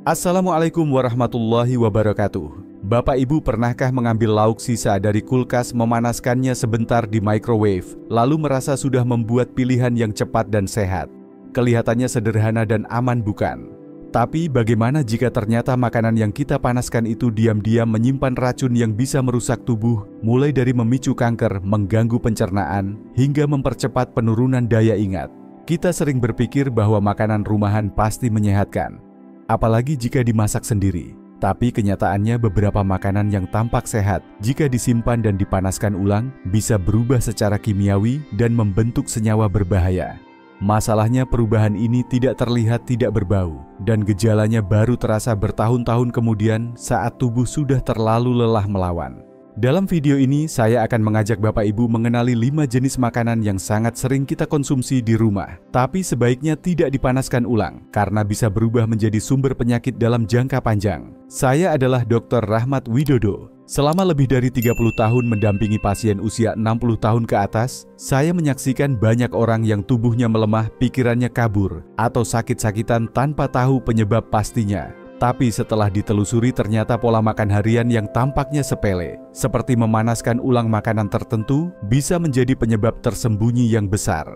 Assalamualaikum warahmatullahi wabarakatuh. Bapak Ibu pernahkah mengambil lauk sisa dari kulkas, memanaskannya sebentar di microwave, lalu merasa sudah membuat pilihan yang cepat dan sehat? Kelihatannya sederhana dan aman, bukan? Tapi bagaimana jika ternyata makanan yang kita panaskan itu diam-diam menyimpan racun yang bisa merusak tubuh, mulai dari memicu kanker, mengganggu pencernaan, hingga mempercepat penurunan daya ingat? Kita sering berpikir bahwa makanan rumahan pasti menyehatkan, apalagi jika dimasak sendiri. Tapi kenyataannya beberapa makanan yang tampak sehat, jika disimpan dan dipanaskan ulang, bisa berubah secara kimiawi dan membentuk senyawa berbahaya. Masalahnya perubahan ini tidak terlihat, tidak berbau, dan gejalanya baru terasa bertahun-tahun kemudian saat tubuh sudah terlalu lelah melawan. Dalam video ini, saya akan mengajak Bapak Ibu mengenali 5 jenis makanan yang sangat sering kita konsumsi di rumah, tapi sebaiknya tidak dipanaskan ulang, karena bisa berubah menjadi sumber penyakit dalam jangka panjang. Saya adalah Dr. Rahmat Widodo. Selama lebih dari 30 tahun mendampingi pasien usia 60 tahun ke atas, saya menyaksikan banyak orang yang tubuhnya melemah, pikirannya kabur, atau sakit-sakitan tanpa tahu penyebab pastinya. Tapi setelah ditelusuri ternyata pola makan harian yang tampaknya sepele, seperti memanaskan ulang makanan tertentu, bisa menjadi penyebab tersembunyi yang besar.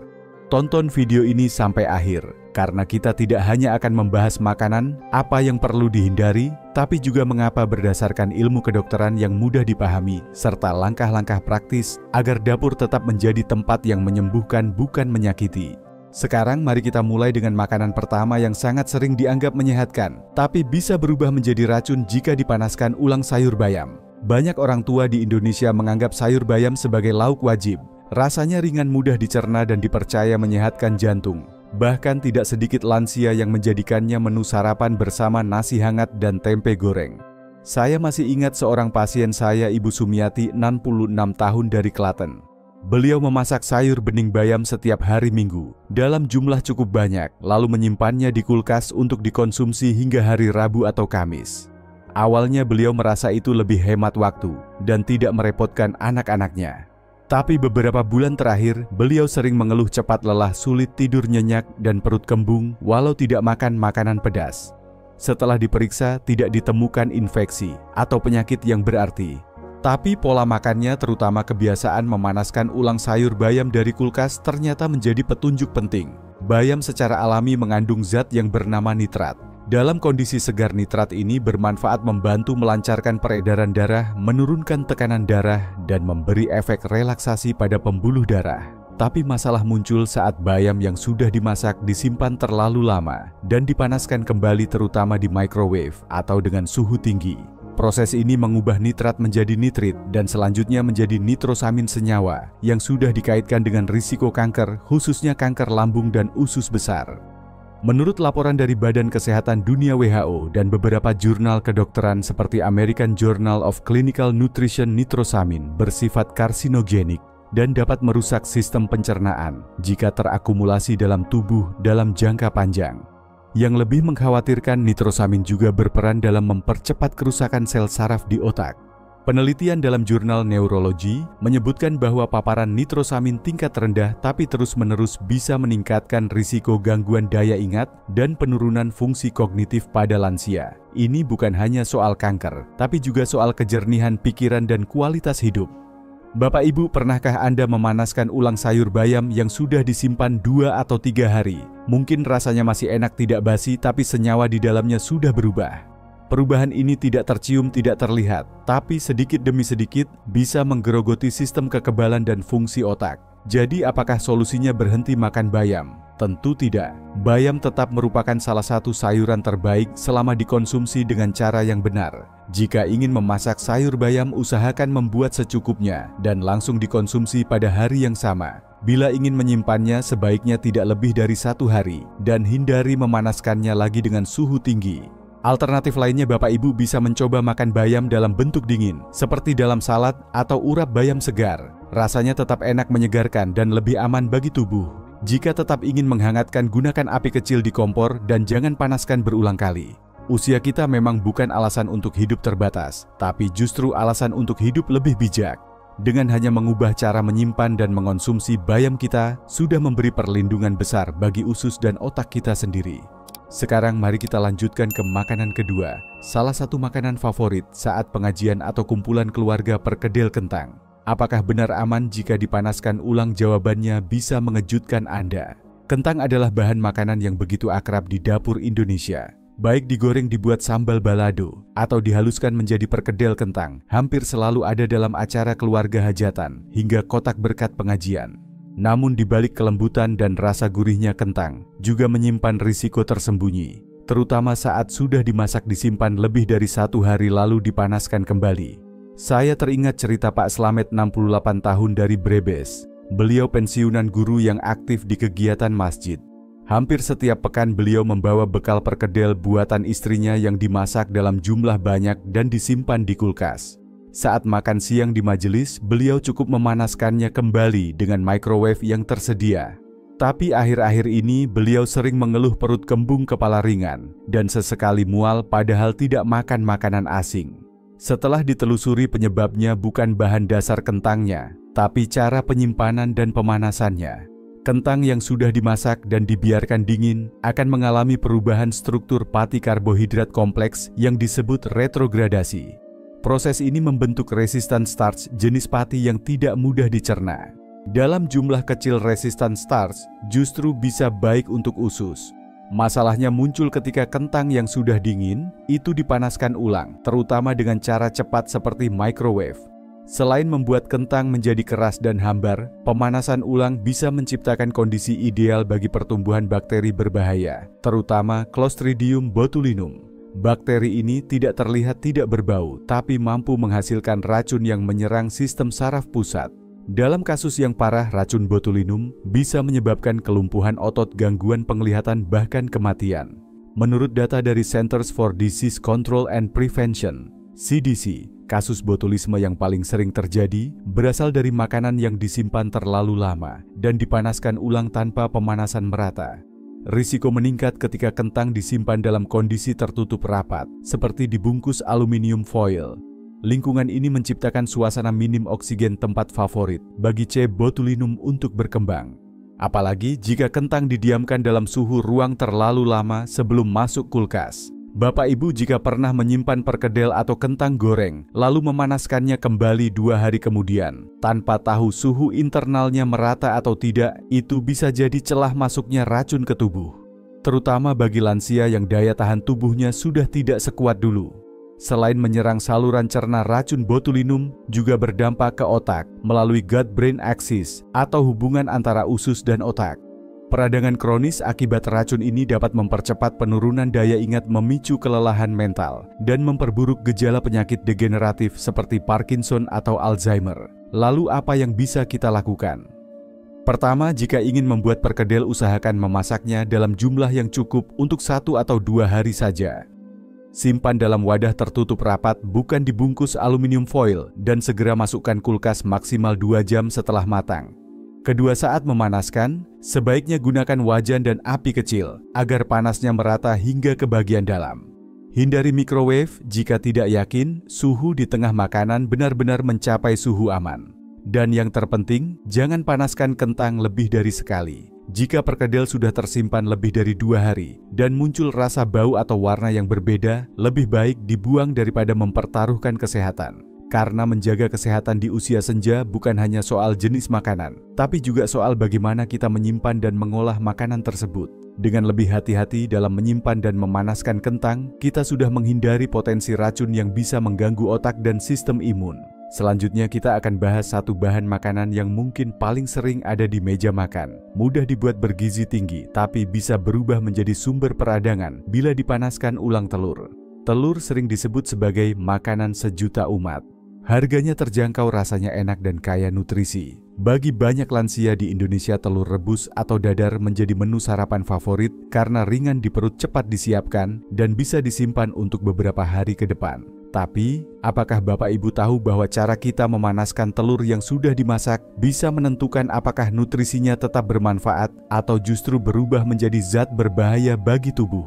Tonton video ini sampai akhir, karena kita tidak hanya akan membahas makanan, apa yang perlu dihindari, tapi juga mengapa berdasarkan ilmu kedokteran yang mudah dipahami, serta langkah-langkah praktis agar dapur tetap menjadi tempat yang menyembuhkan bukan menyakiti. Sekarang mari kita mulai dengan makanan pertama yang sangat sering dianggap menyehatkan, tapi bisa berubah menjadi racun jika dipanaskan ulang: sayur bayam. Banyak orang tua di Indonesia menganggap sayur bayam sebagai lauk wajib. Rasanya ringan, mudah dicerna, dan dipercaya menyehatkan jantung. Bahkan tidak sedikit lansia yang menjadikannya menu sarapan bersama nasi hangat dan tempe goreng. Saya masih ingat seorang pasien saya, Ibu Sumiati, 66 tahun dari Klaten. Beliau memasak sayur bening bayam setiap hari Minggu, dalam jumlah cukup banyak, lalu menyimpannya di kulkas untuk dikonsumsi hingga hari Rabu atau Kamis. Awalnya beliau merasa itu lebih hemat waktu, dan tidak merepotkan anak-anaknya. Tapi beberapa bulan terakhir, beliau sering mengeluh cepat lelah, sulit tidur, nyenyak, dan perut kembung, walau tidak makan makanan pedas. Setelah diperiksa, tidak ditemukan infeksi atau penyakit yang berarti. Tapi pola makannya, terutama kebiasaan memanaskan ulang sayur bayam dari kulkas, ternyata menjadi petunjuk penting. Bayam secara alami mengandung zat yang bernama nitrat. Dalam kondisi segar, nitrat ini bermanfaat membantu melancarkan peredaran darah, menurunkan tekanan darah, dan memberi efek relaksasi pada pembuluh darah. Tapi masalah muncul saat bayam yang sudah dimasak disimpan terlalu lama dan dipanaskan kembali, terutama di microwave atau dengan suhu tinggi. Proses ini mengubah nitrat menjadi nitrit dan selanjutnya menjadi nitrosamin, senyawa yang sudah dikaitkan dengan risiko kanker, khususnya kanker lambung dan usus besar. Menurut laporan dari Badan Kesehatan Dunia (WHO) dan beberapa jurnal kedokteran seperti American Journal of Clinical Nutrition, nitrosamin bersifat karsinogenik dan dapat merusak sistem pencernaan jika terakumulasi dalam tubuh dalam jangka panjang. Yang lebih mengkhawatirkan, nitrosamin juga berperan dalam mempercepat kerusakan sel saraf di otak. Penelitian dalam jurnal Neurology menyebutkan bahwa paparan nitrosamin tingkat rendah tapi terus-menerus bisa meningkatkan risiko gangguan daya ingat dan penurunan fungsi kognitif pada lansia. Ini bukan hanya soal kanker, tapi juga soal kejernihan pikiran dan kualitas hidup. Bapak Ibu, pernahkah Anda memanaskan ulang sayur bayam yang sudah disimpan 2 atau 3 hari? Mungkin rasanya masih enak, tidak basi, tapi senyawa di dalamnya sudah berubah. Perubahan ini tidak tercium, tidak terlihat, tapi sedikit demi sedikit bisa menggerogoti sistem kekebalan dan fungsi otak. Jadi apakah solusinya berhenti makan bayam? Tentu tidak. Bayam tetap merupakan salah satu sayuran terbaik selama dikonsumsi dengan cara yang benar. Jika ingin memasak sayur bayam, usahakan membuat secukupnya dan langsung dikonsumsi pada hari yang sama. Bila ingin menyimpannya, sebaiknya tidak lebih dari 1 hari dan hindari memanaskannya lagi dengan suhu tinggi. Alternatif lainnya, Bapak Ibu bisa mencoba makan bayam dalam bentuk dingin, seperti dalam salad atau urap bayam segar. Rasanya tetap enak, menyegarkan, dan lebih aman bagi tubuh. Jika tetap ingin menghangatkan, gunakan api kecil di kompor dan jangan panaskan berulang kali. Usia kita memang bukan alasan untuk hidup terbatas, tapi justru alasan untuk hidup lebih bijak. Dengan hanya mengubah cara menyimpan dan mengonsumsi bayam, kita sudah memberi perlindungan besar bagi usus dan otak kita sendiri. Sekarang mari kita lanjutkan ke makanan kedua, salah satu makanan favorit saat pengajian atau kumpulan keluarga, perkedel kentang. Apakah benar aman jika dipanaskan ulang? Jawabannya bisa mengejutkan Anda. Kentang adalah bahan makanan yang begitu akrab di dapur Indonesia. Baik digoreng dibuat sambal balado atau dihaluskan menjadi perkedel kentang, hampir selalu ada dalam acara keluarga hajatan hingga kotak berkat pengajian. Namun di balik kelembutan dan rasa gurihnya kentang juga menyimpan risiko tersembunyi, terutama saat sudah dimasak disimpan lebih dari 1 hari lalu dipanaskan kembali. Saya teringat cerita Pak Slamet 68 tahun dari Brebes. Beliau pensiunan guru yang aktif di kegiatan masjid. Hampir setiap pekan beliau membawa bekal perkedel buatan istrinya yang dimasak dalam jumlah banyak dan disimpan di kulkas. Saat makan siang di majelis, beliau cukup memanaskannya kembali dengan microwave yang tersedia. Tapi akhir-akhir ini beliau sering mengeluh perut kembung, kepala ringan, dan sesekali mual padahal tidak makan makanan asing. Setelah ditelusuri, penyebabnya bukan bahan dasar kentangnya, tapi cara penyimpanan dan pemanasannya. Kentang yang sudah dimasak dan dibiarkan dingin akan mengalami perubahan struktur pati karbohidrat kompleks yang disebut retrogradasi. Proses ini membentuk resistan starch, jenis pati yang tidak mudah dicerna. Dalam jumlah kecil, resistan starch justru bisa baik untuk usus. Masalahnya muncul ketika kentang yang sudah dingin itu dipanaskan ulang, terutama dengan cara cepat seperti microwave. Selain membuat kentang menjadi keras dan hambar, pemanasan ulang bisa menciptakan kondisi ideal bagi pertumbuhan bakteri berbahaya, terutama Clostridium botulinum. Bakteri ini tidak terlihat tidak berbau, tapi mampu menghasilkan racun yang menyerang sistem saraf pusat. Dalam kasus yang parah, racun botulinum bisa menyebabkan kelumpuhan otot, gangguan penglihatan, bahkan kematian. Menurut data dari Centers for Disease Control and Prevention, CDC, kasus botulisme yang paling sering terjadi berasal dari makanan yang disimpan terlalu lama dan dipanaskan ulang tanpa pemanasan merata. Risiko meningkat ketika kentang disimpan dalam kondisi tertutup rapat, seperti dibungkus aluminium foil. Lingkungan ini menciptakan suasana minim oksigen, tempat favorit bagi C. botulinum untuk berkembang. Apalagi jika kentang didiamkan dalam suhu ruang terlalu lama sebelum masuk kulkas. Bapak Ibu jika pernah menyimpan perkedel atau kentang goreng, lalu memanaskannya kembali 2 hari kemudian, tanpa tahu suhu internalnya merata atau tidak, itu bisa jadi celah masuknya racun ke tubuh. Terutama bagi lansia yang daya tahan tubuhnya sudah tidak sekuat dulu. Selain menyerang saluran cerna, racun botulinum juga berdampak ke otak melalui gut-brain axis atau hubungan antara usus dan otak. Peradangan kronis akibat racun ini dapat mempercepat penurunan daya ingat, memicu kelelahan mental, dan memperburuk gejala penyakit degeneratif seperti Parkinson atau Alzheimer. Lalu apa yang bisa kita lakukan? Pertama, jika ingin membuat perkedel, usahakan memasaknya dalam jumlah yang cukup untuk 1 atau 2 hari saja. Simpan dalam wadah tertutup rapat, bukan dibungkus aluminium foil, dan segera masukkan kulkas maksimal 2 jam setelah matang. Kedua, saat memanaskan, sebaiknya gunakan wajan dan api kecil agar panasnya merata hingga ke bagian dalam. Hindari microwave jika tidak yakin suhu di tengah makanan benar-benar mencapai suhu aman. Dan yang terpenting, jangan panaskan kentang lebih dari sekali. Jika perkedel sudah tersimpan lebih dari 2 hari dan muncul rasa bau atau warna yang berbeda, lebih baik dibuang daripada mempertaruhkan kesehatan. Karena menjaga kesehatan di usia senja bukan hanya soal jenis makanan, tapi juga soal bagaimana kita menyimpan dan mengolah makanan tersebut. Dengan lebih hati-hati dalam menyimpan dan memanaskan kentang, kita sudah menghindari potensi racun yang bisa mengganggu otak dan sistem imun. Selanjutnya kita akan bahas satu bahan makanan yang mungkin paling sering ada di meja makan. Mudah dibuat, bergizi tinggi, tapi bisa berubah menjadi sumber peradangan bila dipanaskan ulang. Telur. Telur sering disebut sebagai makanan sejuta umat. Harganya terjangkau, rasanya enak dan kaya nutrisi. Bagi banyak lansia di Indonesia, telur rebus atau dadar menjadi menu sarapan favorit karena ringan di perut, cepat disiapkan, dan bisa disimpan untuk beberapa hari ke depan. Tapi, apakah Bapak Ibu tahu bahwa cara kita memanaskan telur yang sudah dimasak bisa menentukan apakah nutrisinya tetap bermanfaat atau justru berubah menjadi zat berbahaya bagi tubuh?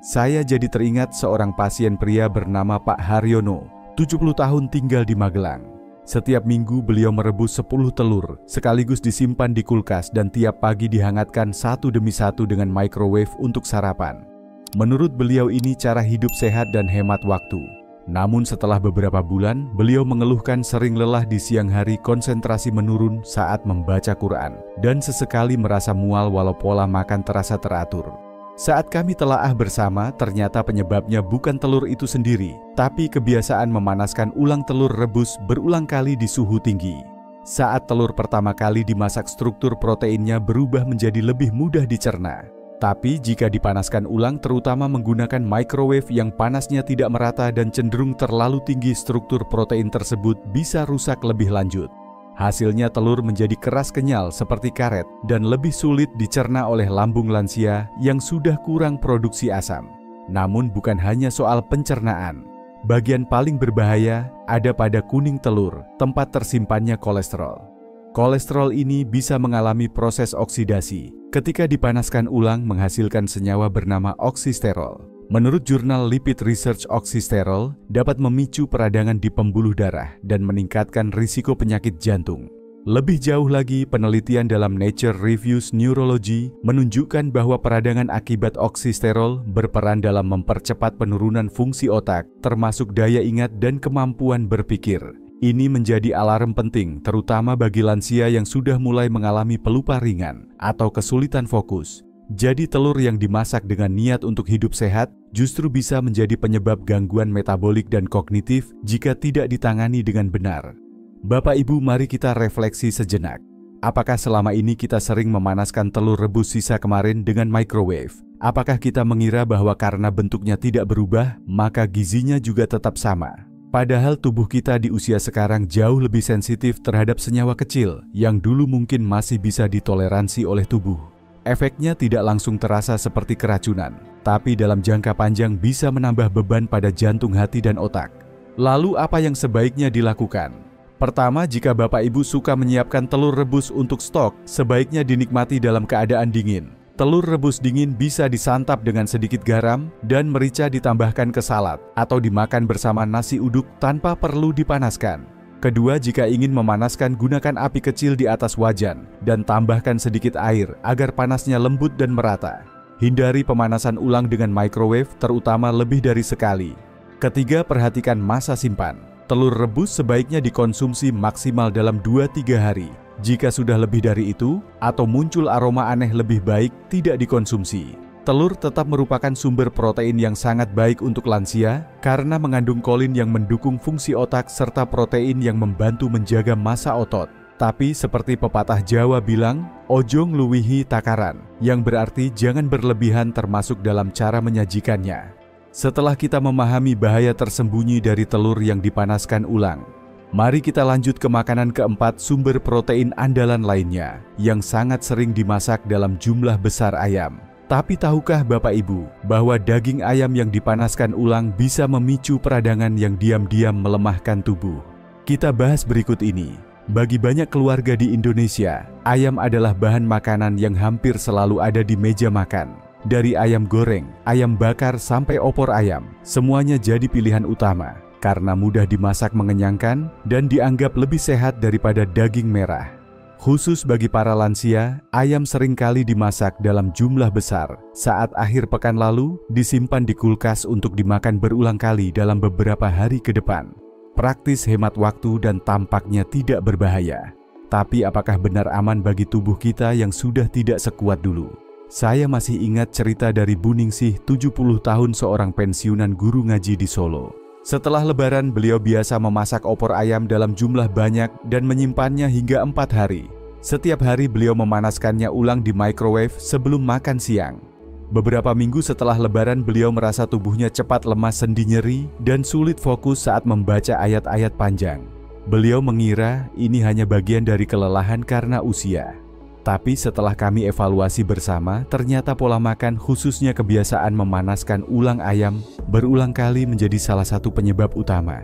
Saya jadi teringat seorang pasien pria bernama Pak Haryono, 70 tahun, tinggal di Magelang. Setiap minggu beliau merebus 10 telur, sekaligus disimpan di kulkas dan tiap pagi dihangatkan satu demi satu dengan microwave untuk sarapan. Menurut beliau ini cara hidup sehat dan hemat waktu. Namun setelah beberapa bulan, beliau mengeluhkan sering lelah di siang hari, konsentrasi menurun saat membaca Quran, dan sesekali merasa mual walau pola makan terasa teratur. Saat kami telaah bersama, ternyata penyebabnya bukan telur itu sendiri, tapi kebiasaan memanaskan ulang telur rebus berulang kali di suhu tinggi. Saat telur pertama kali dimasak, struktur proteinnya berubah menjadi lebih mudah dicerna. Tapi jika dipanaskan ulang, terutama menggunakan microwave yang panasnya tidak merata dan cenderung terlalu tinggi, struktur protein tersebut bisa rusak lebih lanjut. Hasilnya telur menjadi keras kenyal seperti karet dan lebih sulit dicerna oleh lambung lansia yang sudah kurang produksi asam. Namun bukan hanya soal pencernaan. Bagian paling berbahaya ada pada kuning telur, tempat tersimpannya kolesterol. Kolesterol ini bisa mengalami proses oksidasi. Ketika dipanaskan ulang menghasilkan senyawa bernama oksisterol. Menurut jurnal Lipid Research, oksisterol dapat memicu peradangan di pembuluh darah dan meningkatkan risiko penyakit jantung. Lebih jauh lagi, penelitian dalam Nature Reviews Neurology menunjukkan bahwa peradangan akibat oksisterol berperan dalam mempercepat penurunan fungsi otak, termasuk daya ingat dan kemampuan berpikir. Ini menjadi alarm penting, terutama bagi lansia yang sudah mulai mengalami pelupa ringan atau kesulitan fokus. Jadi telur yang dimasak dengan niat untuk hidup sehat justru bisa menjadi penyebab gangguan metabolik dan kognitif jika tidak ditangani dengan benar. Bapak Ibu, mari kita refleksi sejenak. Apakah selama ini kita sering memanaskan telur rebus sisa kemarin dengan microwave? Apakah kita mengira bahwa karena bentuknya tidak berubah, maka gizinya juga tetap sama? Padahal tubuh kita di usia sekarang jauh lebih sensitif terhadap senyawa kecil yang dulu mungkin masih bisa ditoleransi oleh tubuh. Efeknya tidak langsung terasa seperti keracunan, tapi dalam jangka panjang bisa menambah beban pada jantung, hati, dan otak. Lalu apa yang sebaiknya dilakukan? Pertama, jika Bapak Ibu suka menyiapkan telur rebus untuk stok, sebaiknya dinikmati dalam keadaan dingin. Telur rebus dingin bisa disantap dengan sedikit garam dan merica, ditambahkan ke salad, atau dimakan bersama nasi uduk tanpa perlu dipanaskan. Kedua, jika ingin memanaskan, gunakan api kecil di atas wajan dan tambahkan sedikit air agar panasnya lembut dan merata. Hindari pemanasan ulang dengan microwave, terutama lebih dari sekali. Ketiga, perhatikan masa simpan. Telur rebus sebaiknya dikonsumsi maksimal dalam 2-3 hari. Jika sudah lebih dari itu, atau muncul aroma aneh, lebih baik tidak dikonsumsi. Telur tetap merupakan sumber protein yang sangat baik untuk lansia karena mengandung kolin yang mendukung fungsi otak serta protein yang membantu menjaga massa otot. Tapi seperti pepatah Jawa bilang, ojo ngluwihi takaran, yang berarti jangan berlebihan termasuk dalam cara menyajikannya. Setelah kita memahami bahaya tersembunyi dari telur yang dipanaskan ulang, mari kita lanjut ke makanan keempat, sumber protein andalan lainnya yang sangat sering dimasak dalam jumlah besar, ayam. Tapi tahukah Bapak Ibu bahwa daging ayam yang dipanaskan ulang bisa memicu peradangan yang diam-diam melemahkan tubuh? Kita bahas berikut ini. Bagi banyak keluarga di Indonesia, ayam adalah bahan makanan yang hampir selalu ada di meja makan. Dari ayam goreng, ayam bakar, sampai opor ayam, semuanya jadi pilihan utama karena mudah dimasak, mengenyangkan, dan dianggap lebih sehat daripada daging merah. Khusus bagi para lansia, ayam seringkali dimasak dalam jumlah besar. Saat akhir pekan lalu, disimpan di kulkas untuk dimakan berulang kali dalam beberapa hari ke depan. Praktis, hemat waktu, dan tampaknya tidak berbahaya. Tapi apakah benar aman bagi tubuh kita yang sudah tidak sekuat dulu? Saya masih ingat cerita dari Bu Ningsih, 70 tahun, seorang pensiunan guru ngaji di Solo. Setelah Lebaran, beliau biasa memasak opor ayam dalam jumlah banyak dan menyimpannya hingga 4 hari. Setiap hari beliau memanaskannya ulang di microwave sebelum makan siang. Beberapa minggu setelah Lebaran, beliau merasa tubuhnya cepat lemas, sendi nyeri, dan sulit fokus saat membaca ayat-ayat panjang. Beliau mengira ini hanya bagian dari kelelahan karena usia. Tapi setelah kami evaluasi bersama, ternyata pola makan, khususnya kebiasaan memanaskan ulang ayam, berulang kali menjadi salah satu penyebab utama.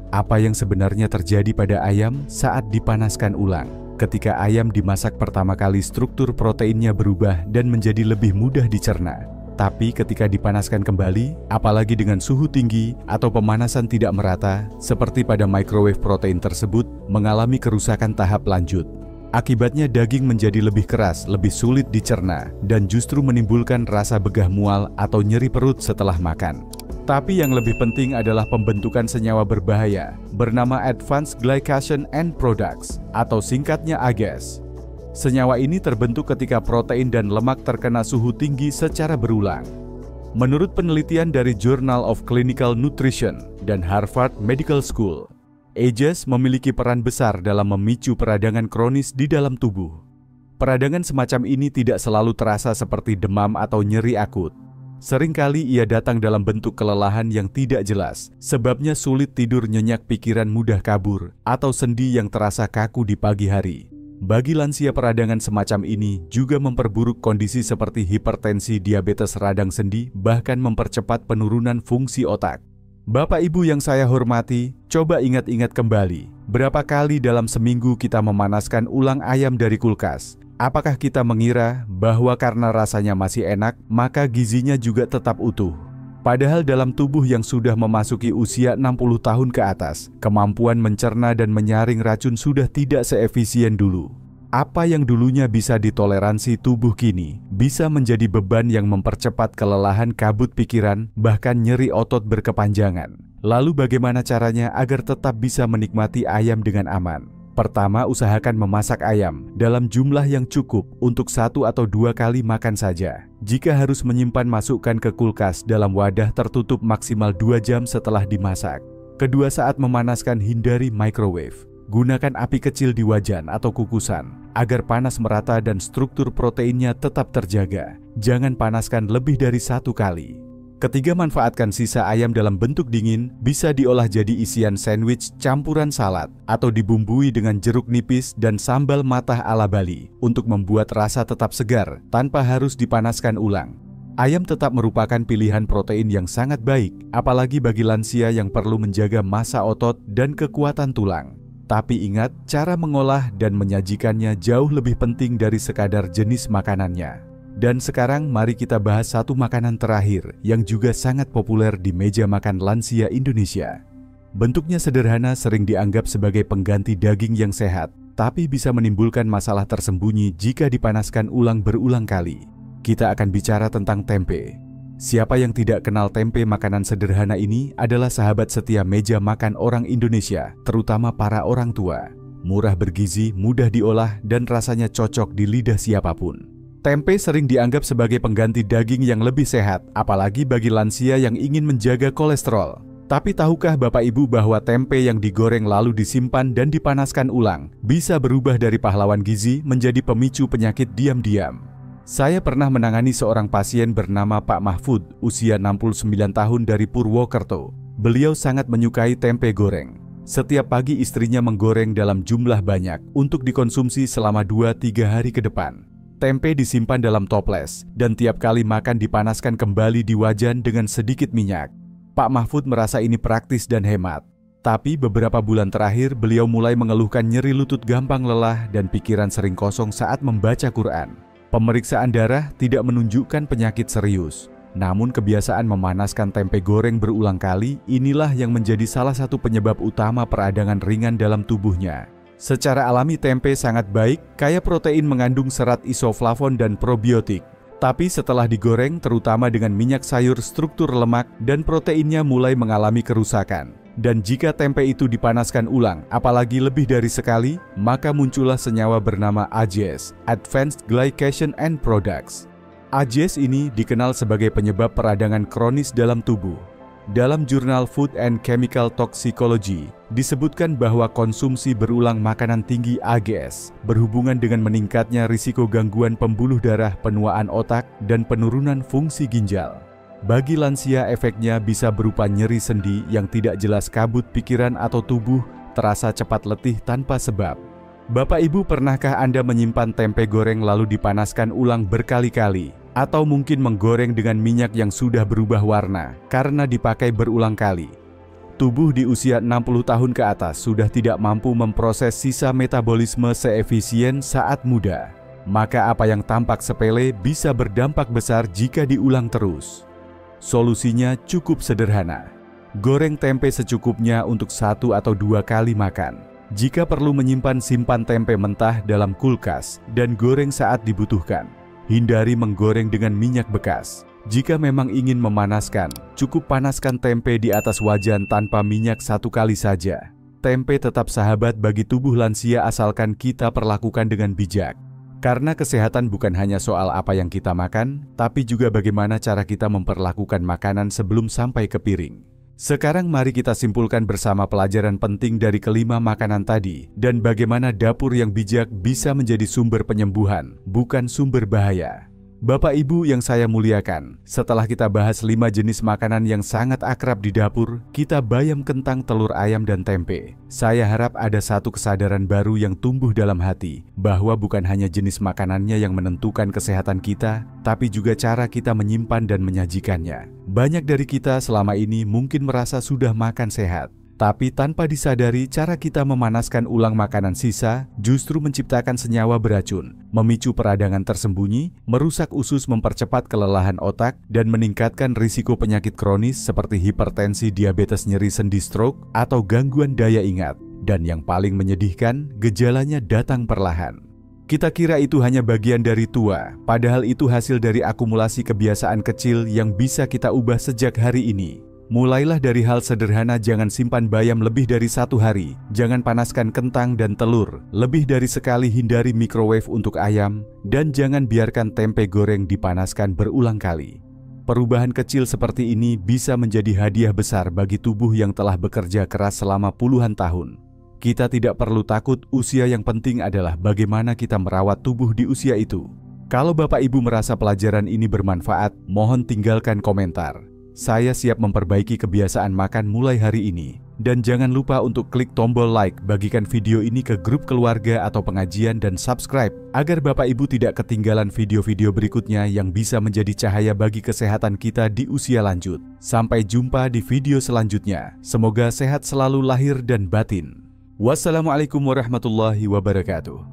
Apa yang sebenarnya terjadi pada ayam saat dipanaskan ulang? Ketika ayam dimasak pertama kali, struktur proteinnya berubah dan menjadi lebih mudah dicerna. Tapi ketika dipanaskan kembali, apalagi dengan suhu tinggi atau pemanasan tidak merata, seperti pada microwave, protein tersebut mengalami kerusakan tahap lanjut. Akibatnya daging menjadi lebih keras, lebih sulit dicerna, dan justru menimbulkan rasa begah mual atau nyeri perut setelah makan. Tapi yang lebih penting adalah pembentukan senyawa berbahaya bernama Advanced Glycation End Products atau singkatnya AGES. Senyawa ini terbentuk ketika protein dan lemak terkena suhu tinggi secara berulang. Menurut penelitian dari Journal of Clinical Nutrition dan Harvard Medical School, AGES memiliki peran besar dalam memicu peradangan kronis di dalam tubuh. Peradangan semacam ini tidak selalu terasa seperti demam atau nyeri akut. Seringkali ia datang dalam bentuk kelelahan yang tidak jelas, sebabnya sulit tidur, nyenyak, pikiran mudah kabur, atau sendi yang terasa kaku di pagi hari. Bagi lansia, peradangan semacam ini juga memperburuk kondisi seperti hipertensi, diabetes, radang sendi, bahkan mempercepat penurunan fungsi otak. Bapak Ibu yang saya hormati, coba ingat-ingat kembali, berapa kali dalam seminggu kita memanaskan ulang ayam dari kulkas? Apakah kita mengira bahwa karena rasanya masih enak, maka gizinya juga tetap utuh? Padahal dalam tubuh yang sudah memasuki usia 60 tahun ke atas, kemampuan mencerna dan menyaring racun sudah tidak seefisien dulu. Apa yang dulunya bisa ditoleransi tubuh kini bisa menjadi beban yang mempercepat kelelahan, kabut pikiran, bahkan nyeri otot berkepanjangan. Lalu bagaimana caranya agar tetap bisa menikmati ayam dengan aman? Pertama, usahakan memasak ayam dalam jumlah yang cukup untuk 1 atau 2 kali makan saja. Jika harus menyimpan, masukkan ke kulkas dalam wadah tertutup maksimal 2 jam setelah dimasak. Kedua, saat memanaskan hindari microwave. Gunakan api kecil di wajan atau kukusan agar panas merata dan struktur proteinnya tetap terjaga. Jangan panaskan lebih dari 1 kali. Ketiga, manfaatkan sisa ayam dalam bentuk dingin, bisa diolah jadi isian sandwich, campuran salad, atau dibumbui dengan jeruk nipis dan sambal matah ala Bali untuk membuat rasa tetap segar tanpa harus dipanaskan ulang. Ayam tetap merupakan pilihan protein yang sangat baik, apalagi bagi lansia yang perlu menjaga massa otot dan kekuatan tulang. Tapi ingat, cara mengolah dan menyajikannya jauh lebih penting dari sekadar jenis makanannya. Dan sekarang mari kita bahas satu makanan terakhir yang juga sangat populer di meja makan lansia Indonesia. Bentuknya sederhana, sering dianggap sebagai pengganti daging yang sehat, tapi bisa menimbulkan masalah tersembunyi jika dipanaskan ulang berulang kali. Kita akan bicara tentang tempe. Siapa yang tidak kenal tempe? Makanan sederhana ini adalah sahabat setia meja makan orang Indonesia, terutama para orang tua. Murah, bergizi, mudah diolah, dan rasanya cocok di lidah siapapun. Tempe sering dianggap sebagai pengganti daging yang lebih sehat, apalagi bagi lansia yang ingin menjaga kolesterol. Tapi tahukah Bapak Ibu bahwa tempe yang digoreng lalu disimpan dan dipanaskan ulang bisa berubah dari pahlawan gizi menjadi pemicu penyakit diam-diam? Saya pernah menangani seorang pasien bernama Pak Mahfud, usia 69 tahun dari Purwokerto. Beliau sangat menyukai tempe goreng. Setiap pagi istrinya menggoreng dalam jumlah banyak untuk dikonsumsi selama 2-3 hari ke depan. Tempe disimpan dalam toples dan tiap kali makan dipanaskan kembali di wajan dengan sedikit minyak. Pak Mahfud merasa ini praktis dan hemat. Tapi beberapa bulan terakhir beliau mulai mengeluhkan nyeri lutut, gampang lelah, dan pikiran sering kosong saat membaca Quran. Pemeriksaan darah tidak menunjukkan penyakit serius. Namun kebiasaan memanaskan tempe goreng berulang kali inilah yang menjadi salah satu penyebab utama peradangan ringan dalam tubuhnya. Secara alami tempe sangat baik, kaya protein, mengandung serat isoflavon dan probiotik. Tapi setelah digoreng, terutama dengan minyak sayur, struktur lemak dan proteinnya mulai mengalami kerusakan. Dan jika tempe itu dipanaskan ulang, apalagi lebih dari sekali, maka muncullah senyawa bernama AGES, Advanced Glycation End Products. AGES ini dikenal sebagai penyebab peradangan kronis dalam tubuh. Dalam jurnal Food and Chemical Toxicology, disebutkan bahwa konsumsi berulang makanan tinggi AGES berhubungan dengan meningkatnya risiko gangguan pembuluh darah, penuaan otak, dan penurunan fungsi ginjal. Bagi lansia, efeknya bisa berupa nyeri sendi yang tidak jelas, kabut pikiran, atau tubuh terasa cepat letih tanpa sebab. Bapak Ibu, pernahkah Anda menyimpan tempe goreng lalu dipanaskan ulang berkali-kali? Atau mungkin menggoreng dengan minyak yang sudah berubah warna karena dipakai berulang kali? Tubuh di usia 60 tahun ke atas sudah tidak mampu memproses sisa metabolisme seefisien saat muda. Maka apa yang tampak sepele bisa berdampak besar jika diulang terus. Solusinya cukup sederhana. Goreng tempe secukupnya untuk 1 atau 2 kali makan. Jika perlu menyimpan, simpan tempe mentah dalam kulkas dan goreng saat dibutuhkan. Hindari menggoreng dengan minyak bekas. Jika memang ingin memanaskan, cukup panaskan tempe di atas wajan tanpa minyak 1 kali saja. Tempe tetap sahabat bagi tubuh lansia asalkan kita perlakukan dengan bijak. Karena kesehatan bukan hanya soal apa yang kita makan, tapi juga bagaimana cara kita memperlakukan makanan sebelum sampai ke piring. Sekarang mari kita simpulkan bersama pelajaran penting dari kelima makanan tadi dan bagaimana dapur yang bijak bisa menjadi sumber penyembuhan, bukan sumber bahaya. Bapak Ibu yang saya muliakan, setelah kita bahas 5 jenis makanan yang sangat akrab di dapur, kita bayam, kentang, telur ayam, dan tempe. Saya harap ada satu kesadaran baru yang tumbuh dalam hati, bahwa bukan hanya jenis makanannya yang menentukan kesehatan kita, tapi juga cara kita menyimpan dan menyajikannya. Banyak dari kita selama ini mungkin merasa sudah makan sehat, tapi tanpa disadari cara kita memanaskan ulang makanan sisa justru menciptakan senyawa beracun, memicu peradangan tersembunyi, merusak usus, mempercepat kelelahan otak, dan meningkatkan risiko penyakit kronis seperti hipertensi, diabetes, nyeri sendi, stroke, atau gangguan daya ingat. Dan yang paling menyedihkan, gejalanya datang perlahan. Kita kira itu hanya bagian dari tua, padahal itu hasil dari akumulasi kebiasaan kecil yang bisa kita ubah sejak hari ini. Mulailah dari hal sederhana, jangan simpan bayam lebih dari 1 hari, jangan panaskan kentang dan telur lebih dari sekali, hindari microwave untuk ayam, dan jangan biarkan tempe goreng dipanaskan berulang kali. Perubahan kecil seperti ini bisa menjadi hadiah besar bagi tubuh yang telah bekerja keras selama puluhan tahun. Kita tidak perlu takut, usia yang penting adalah bagaimana kita merawat tubuh di usia itu. Kalau Bapak Ibu merasa pelajaran ini bermanfaat, mohon tinggalkan komentar. Saya siap memperbaiki kebiasaan makan mulai hari ini. Dan jangan lupa untuk klik tombol like, bagikan video ini ke grup keluarga atau pengajian, dan subscribe agar Bapak Ibu tidak ketinggalan video-video berikutnya yang bisa menjadi cahaya bagi kesehatan kita di usia lanjut. Sampai jumpa di video selanjutnya. Semoga sehat selalu lahir dan batin. Wassalamualaikum warahmatullahi wabarakatuh.